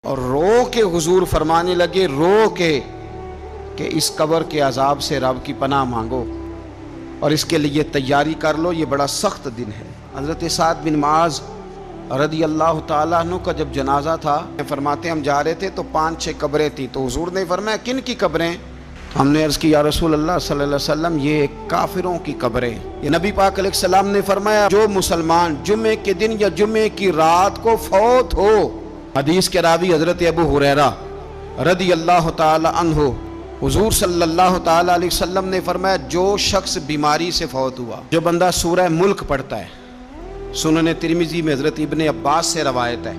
اور رو کے حضور فرمانے لگے، رو کے، کہ اس قبر کے عذاب سے رب کی پناہ مانگو اور اس کے لیے تیاری کر لو، یہ بڑا سخت دن ہے۔ حضرت سعد بن معاذ رضی اللہ تعالیٰ عنہ کا جب جنازہ تھا، فرماتے ہم جا رہے تھے تو 5-6 قبریں تھیں، تو حضور نے فرمایا کن کی قبریں؟ ہم نے عرض کی یا رسول اللہ صلی اللہ علیہ وسلم یہ کافروں کی قبریں۔ یہ نبی پاک علیہ السلام نے فرمایا جو مسلمان جمعے کے دن یا جمعے کی رات کو فوت ہو، حدیث کے راوی حضرت ابو ہریرہ رضی اللہ تعالی عنہ، حضور صلی اللہ تعالی علیہ وسلم نے فرمایا جو شخص بیماری سے فوت ہوا، جو بندہ سورہ ملک پڑھتا ہے، سنن ترمذی میں حضرت ابن عباس سے روایت ہے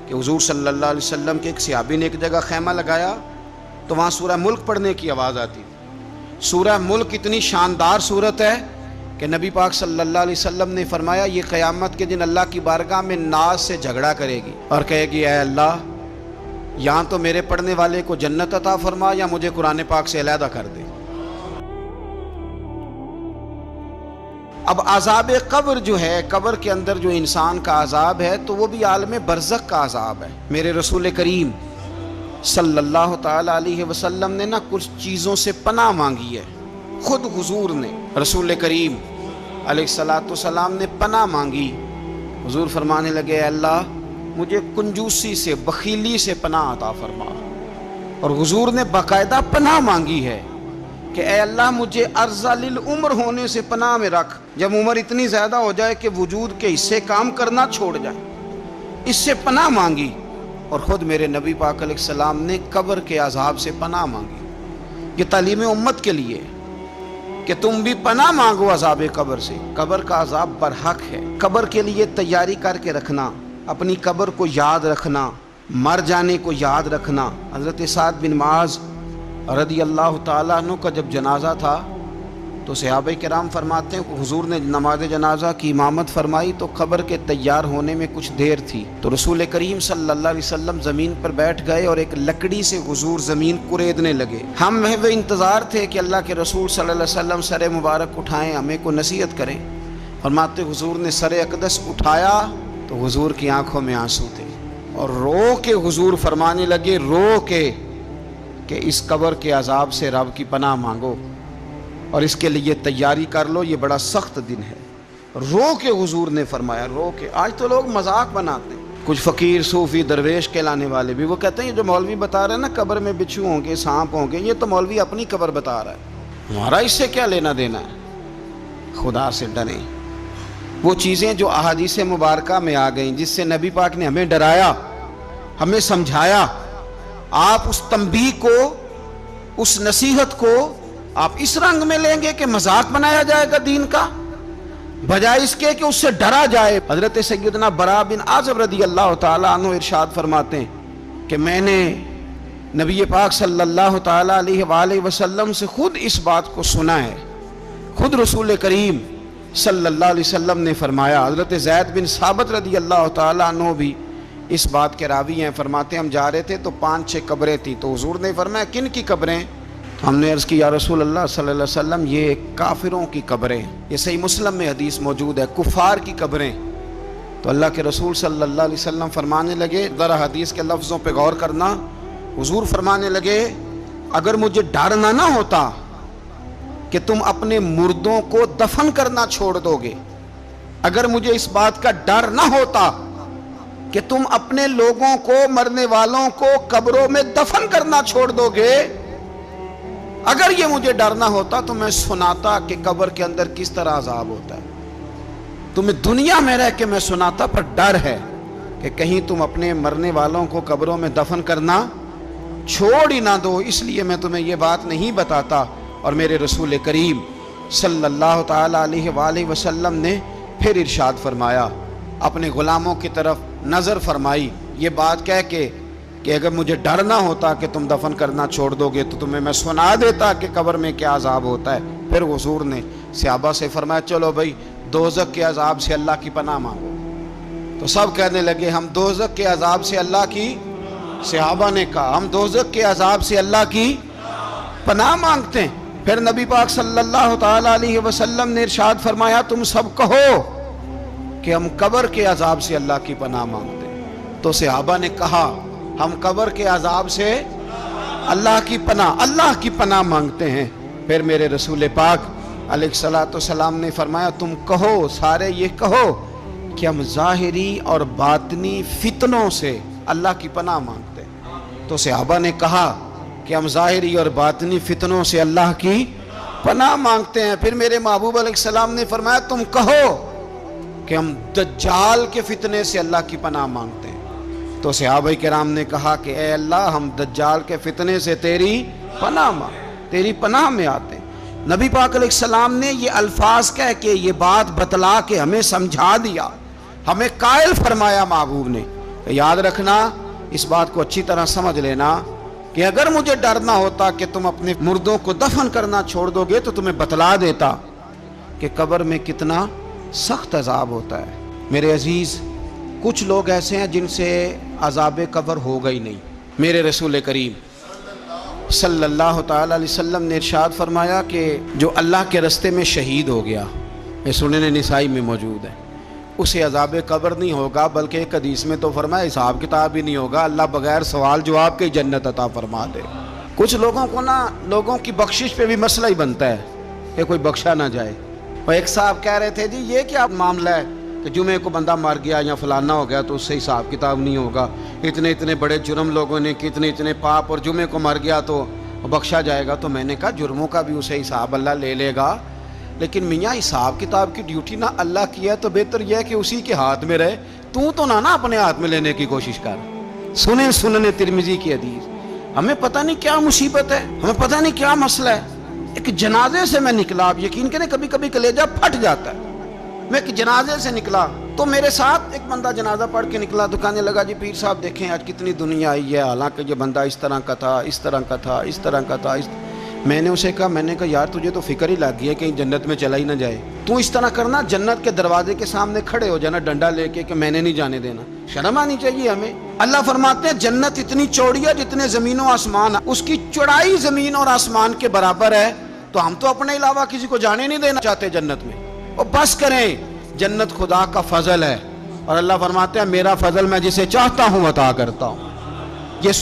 کہ حضور صلی اللہ علیہ وسلم کے ایک صحابی نے ایک جگہ خیمہ لگایا تو وہاں سورہ ملک پڑھنے کی آواز آتی تھی۔ سورہ ملک اتنی شاندار صورت ہے کہ نبی پاک صلی اللہ علیہ وسلم نے فرمایا یہ قیامت کے دن اللہ کی بارگاہ میں ناز سے جھگڑا کرے گی اور کہے گی اے اللہ یہاں تو میرے پڑھنے والے کو جنت عطا فرما یا مجھے قرآن پاک سے علیحدہ کر دے۔ اب عذاب قبر جو ہے، قبر کے اندر جو انسان کا عذاب ہے تو وہ بھی عالم برزخ کا عذاب ہے۔ میرے رسول کریم صلی اللہ تعالی علیہ وسلم نے کچھ چیزوں سے پناہ مانگی ہے، خود حضور نے، رسول کریم علیہ السلام نے پناہ مانگی۔ حضور فرمانے لگے اے اللہ مجھے کنجوسی سے، بخیلی سے پناہ عطا فرما، اور حضور نے باقاعدہ پناہ مانگی ہے کہ اے اللہ مجھے ارذل العمر ہونے سے پناہ میں رکھ، جب عمر اتنی زیادہ ہو جائے کہ وجود کے حصے کام کرنا چھوڑ جائیں، اس سے پناہ مانگی۔ اور خود میرے نبی پاک علیہ السلام نے قبر کے عذاب سے پناہ مانگی۔ یہ تعلیم امت کے لیے کہ تم بھی پناہ مانگو عذاب قبر سے۔ قبر کا عذاب برحق ہے، قبر کے لیے تیاری کر کے رکھنا، اپنی قبر کو یاد رکھنا، مر جانے کو یاد رکھنا۔ حضرت سعد بن معاذ رضی اللہ تعالیٰ عنہ کا جب جنازہ تھا تو صحابہ کرام فرماتے ہیں کہ حضور نے نماز جنازہ کی امامت فرمائی تو قبر کے تیار ہونے میں کچھ دیر تھی، تو رسول کریم صلی اللہ علیہ وسلم زمین پر بیٹھ گئے اور ایک لکڑی سے حضور زمین کریدنے لگے۔ ہم وہ انتظار تھے کہ اللہ کے رسول صلی اللہ علیہ وسلم سر مبارک اٹھائیں، ہمیں کو نصیحت کریں۔ فرماتے حضور نے سر اقدس اٹھایا تو حضور کی آنکھوں میں آنسو تھے، اور رو کے حضور فرمانے لگے، رو کے، کہ اس قبر کے عذاب سے رب کی پناہ مانگو اور اس کے لیے تیاری کر لو، یہ بڑا سخت دن ہے۔ رو کے حضور نے فرمایا، رو کے۔ آج تو لوگ مذاق بناتے ہیں، کچھ فقیر صوفی درویش کہلانے والے بھی، وہ کہتے ہیں جو مولوی بتا رہے ہیں نا قبر میں بچھو ہوں گے، سانپ ہوں گے، یہ تو مولوی اپنی قبر بتا رہا ہے، ہمارا اس سے کیا لینا دینا ہے۔ خدا سے ڈریں۔ وہ چیزیں جو احادیث مبارکہ میں آ گئیں، جس سے نبی پاک نے ہمیں ڈرایا، ہمیں سمجھایا، آپ اس تنبیہ کو، اس نصیحت کو آپ اس رنگ میں لیں گے کہ مذاق بنایا جائے گا دین کا، بجائے اس کے کہ اس سے ڈرا جائے۔ حضرت سیدنا براء بن عازب رضی اللہ تعالیٰ عنہ ارشاد فرماتے ہیں کہ میں نے نبی پاک صلی اللہ تعالیٰ علیہ وآلہ وسلم سے خود اس بات کو سنا ہے، خود رسول کریم صلی اللہ علیہ وسلم نے فرمایا۔ حضرت زید بن ثابت رضی اللہ تعالیٰ عنہ بھی اس بات کے راوی ہیں، فرماتے ہم جا رہے تھے تو 5-6 قبریں تھیں، تو حضور نے فرمایا کن کی قبریں؟ ہم نے عرض کی یا رسول اللہ صلی اللہ علیہ وسلم یہ کافروں کی قبریں۔ یہ صحیح مسلم میں حدیث موجود ہے، کفار کی قبریں۔ تو اللہ کے رسول صلی اللہ علیہ وسلم فرمانے لگے، ذرا حدیث کے لفظوں پہ غور کرنا، حضور فرمانے لگے اگر مجھے ڈر نہ ہوتا کہ تم اپنے مردوں کو دفن کرنا چھوڑ دو گے، اگر مجھے اس بات کا ڈر نہ ہوتا کہ تم اپنے لوگوں کو، مرنے والوں کو قبروں میں دفن کرنا چھوڑ دو گے، اگر یہ مجھے ڈر نہ ہوتا تو میں سناتا کہ قبر کے اندر کس طرح عذاب ہوتا ہے، تمہیں دنیا میں رہ کے میں سناتا، پر ڈر ہے کہ کہیں تم اپنے مرنے والوں کو قبروں میں دفن کرنا چھوڑ ہی نہ دو، اس لیے میں تمہیں یہ بات نہیں بتاتا۔ اور میرے رسول کریم صلی اللہ تعالی علیہ وآلہ وسلم نے پھر ارشاد فرمایا، اپنے غلاموں کی طرف نظر فرمائی، یہ بات کہہ کے کہ اگر مجھے ڈر نہ ہوتا کہ تم دفن کرنا چھوڑ دو گے تو تمہیں میں سنا دیتا کہ قبر میں کیا عذاب ہوتا ہے۔ پھر حضور نے صحابہ سے فرمایا چلو بھائی دوزخ کے عذاب سے اللہ کی پناہ مانگو، تو سب کہنے لگے ہم دوزخ کے عذاب سے اللہ کی، صحابہ نے کہا ہم دوزخ کے عذاب سے اللہ کی پناہ مانگتے ہیں۔ پھر نبی پاک صلی اللہ تعالی علیہ وسلم نے ارشاد فرمایا تم سب کہو کہ ہم قبر کے عذاب سے اللہ کی پناہ مانگتے ہیں۔ تو صحابہ نے کہا ہم قبر کے عذاب سے اللہ کی پناہ مانگتے ہیں۔ پھر میرے رسول پاک علیہ الصلوۃ والسلام نے فرمایا تم کہو، سارے یہ کہو کہ ہم ظاہری اور باطنی فتنوں سے اللہ کی پناہ مانگتے ہیں۔ تو صحابہ نے کہا کہ ہم ظاہری اور باطنی فتنوں سے اللہ کی پناہ مانگتے ہیں۔ پھر میرے محبوب علیہ السلام نے فرمایا تم کہو کہ ہم دجال کے فتنے سے اللہ کی پناہ مانگتے ہیں۔ تو صحابہ کرام نے کہا کہ اے اللہ ہم دجال کے فتنے سے تیری پناہ میں آتے ہیں۔ نبی پاک علیہ السلام نے یہ الفاظ کہہ کے یہ بات بتلا کے ہمیں سمجھا دیا، ہمیں قائل فرمایا محبوب نے۔ یاد رکھنا، اس بات کو اچھی طرح سمجھ لینا کہ اگر مجھے ڈر نہ ہوتا کہ تم اپنے مردوں کو دفن کرنا چھوڑ دو گے تو تمہیں بتلا دیتا کہ قبر میں کتنا سخت عذاب ہوتا ہے۔ میرے عزیز، کچھ لوگ ایسے ہیں جن سے عذاب قبر ہوگا ہی نہیں۔ میرے رسول کریم صلی اللہ تعالی علیہ وسلم نے ارشاد فرمایا کہ جو اللہ کے رستے میں شہید ہو گیا، یہ سنن نسائی میں موجود ہے، اسے عذاب قبر نہیں ہوگا، بلکہ ایک حدیث میں تو فرمایا حساب کتاب ہی نہیں ہوگا، اللہ بغیر سوال جواب کے جنت عطا فرما دے۔ کچھ لوگوں کو لوگوں کی بخشش پہ بھی مسئلہ ہی بنتا ہے کہ کوئی بخشا نہ جائے۔ اور ایک صاحب کہہ رہے تھے جی یہ کیا معاملہ ہے کہ جمعے کو بندہ مر گیا یا فلانا ہو گیا تو اس سے حساب کتاب نہیں ہوگا، اتنے بڑے جرم لوگوں نے کی، اتنے پاپ، اور جمعے کو مر گیا تو بخشا جائے گا۔ تو میں نے کہا جرموں کا بھی اسے حساب اللہ لے لے گا، لیکن میاں حساب کتاب کی ڈیوٹی نہ اللہ کی ہے تو بہتر یہ ہے کہ اسی کے ہاتھ میں رہے، تو نہ اپنے ہاتھ میں لینے کی کوشش کر۔ سنن ترمذی کی حدیث۔ ہمیں پتہ نہیں کیا مصیبت ہے، ہمیں پتہ نہیں کیا مسئلہ ہے۔ ایک جنازے سے میں نکلا، آپ یقین کریں کبھی کبھی کلیجہ پھٹ جاتا ہے۔ میں ایک جنازے سے نکلا تو میرے ساتھ ایک بندہ جنازہ پڑھ کے نکلا تو کہنے لگا جی پیر صاحب دیکھیں آج کتنی دنیا آئی ہے، حالانکہ یہ بندہ اس طرح کا تھا، اس طرح کا تھا، اس طرح کا تھا۔ میں نے اسے کہا یار تجھے تو فکر ہی لگ گئی ہے کہیں جنت میں چلا ہی نہ جائے، تو اس طرح کرنا جنت کے دروازے کے سامنے کھڑے ہو جانا ڈنڈا لے کے کہ میں نے نہیں جانے دینا۔ شرم آنی چاہیے ہمیں۔ اللہ فرماتے ہیں جنت اتنی چوڑی ہے جتنے زمین و آسمان، اس کی چوڑائی زمین اور آسمان کے برابر ہے، تو ہم تو اپنے علاوہ کسی کو جانے نہیں دینا چاہتے جنت میں۔ اور بس کریں، جنت خدا کا فضل ہے، اور اللہ فرماتے ہیں میرا فضل میں جسے چاہتا ہوں عطا کرتا ہوں۔ یہ